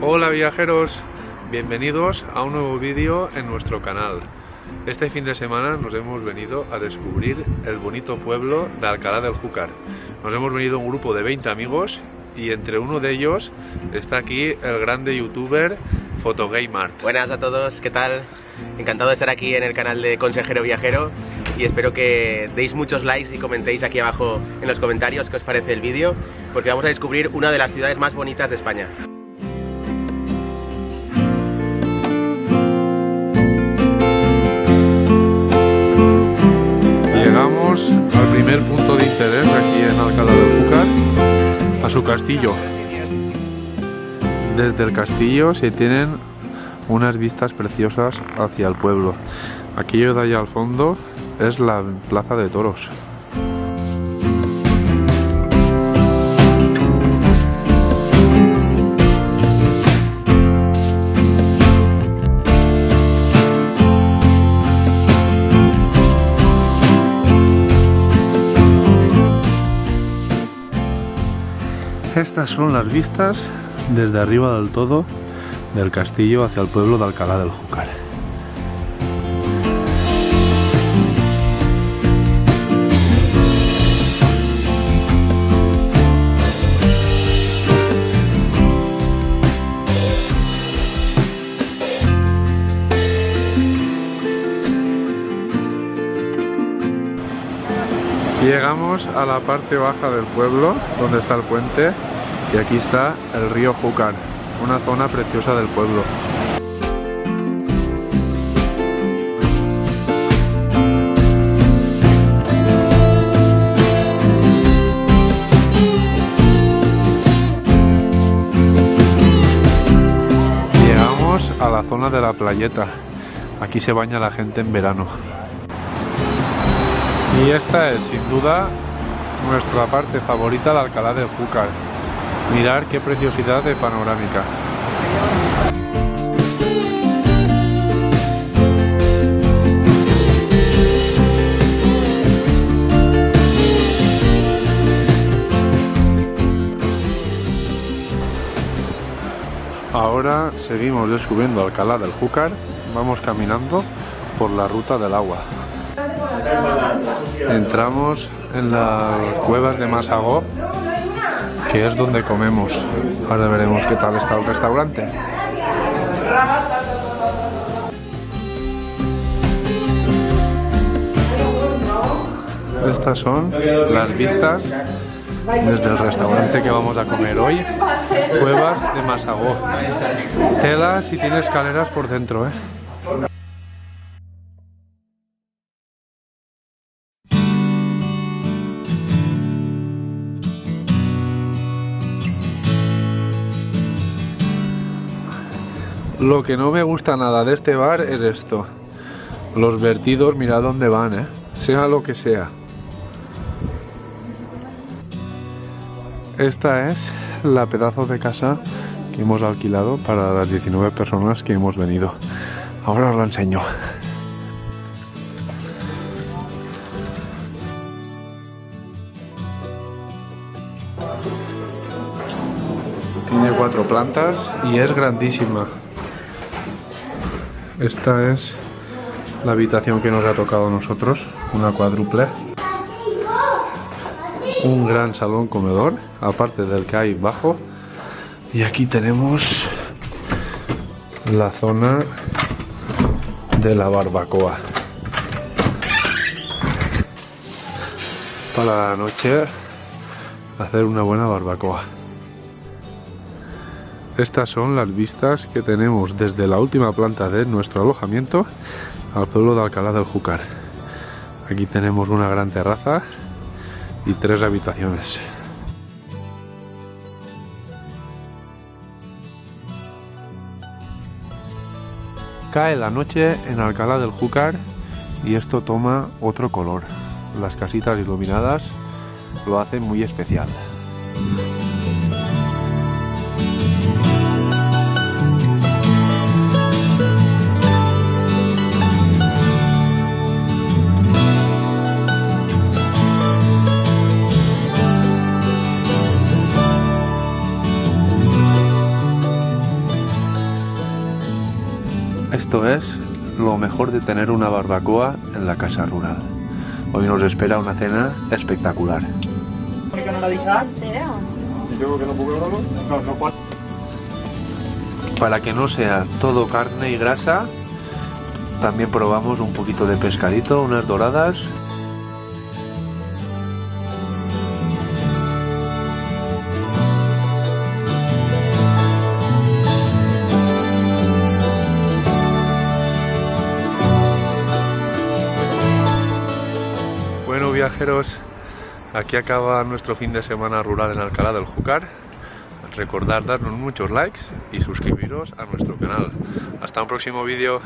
Hola viajeros, bienvenidos a un nuevo vídeo en nuestro canal. Este fin de semana nos hemos venido a descubrir el bonito pueblo de Alcalá del Júcar. Nos hemos venido un grupo de 20 amigos y entre uno de ellos está aquí el grande youtuber Fotogameart. Buenas a todos, ¿qué tal? Encantado de estar aquí en el canal de Consejero Viajero y espero que deis muchos likes y comentéis aquí abajo en los comentarios qué os parece el vídeo, porque vamos a descubrir una de las ciudades más bonitas de España. Llegamos al primer punto de interés aquí en Alcalá del Júcar, a su castillo. Desde el castillo se tienen unas vistas preciosas hacia el pueblo. Aquello de allá al fondo es la plaza de toros. Estas son las vistas desde arriba del todo del castillo hacia el pueblo de Alcalá del Júcar. Llegamos a la parte baja del pueblo, donde está el puente, y aquí está el río Júcar, una zona preciosa del pueblo. Llegamos a la zona de la playeta, aquí se baña la gente en verano. Y esta es sin duda nuestra parte favorita de Alcalá del Júcar. Mirad qué preciosidad de panorámica. Ahora seguimos descubriendo Alcalá del Júcar. Vamos caminando por la ruta del agua. Entramos en las cuevas de Masagó, que es donde comemos. Ahora veremos qué tal está el restaurante. Estas son las vistas desde el restaurante que vamos a comer hoy. Cuevas de Masagó. Tela si tiene escaleras por dentro, Lo que no me gusta nada de este bar es esto. Los vertidos, mirad dónde van, sea lo que sea. Esta es la pedazo de casa que hemos alquilado para las 19 personas que hemos venido. Ahora os la enseño. Tiene 4 plantas y es grandísima. Esta es la habitación que nos ha tocado a nosotros, una cuádruple. Un gran salón comedor, aparte del que hay bajo. Y aquí tenemos la zona de la barbacoa. Para la noche hacer una buena barbacoa. Estas son las vistas que tenemos desde la última planta de nuestro alojamiento al pueblo de Alcalá del Júcar. Aquí tenemos una gran terraza y 3 habitaciones. Cae la noche en Alcalá del Júcar y esto toma otro color. Las casitas iluminadas lo hacen muy especial. Esto es lo mejor de tener una barbacoa en la casa rural. Hoy nos espera una cena espectacular. ¿Por qué no la dices? Yo que no puedo, no puedo. Para que no sea todo carne y grasa, también probamos un poquito de pescadito, unas doradas. Bueno, viajeros, aquí acaba nuestro fin de semana rural en Alcalá del Júcar. Recordad darnos muchos likes y suscribiros a nuestro canal. Hasta un próximo vídeo.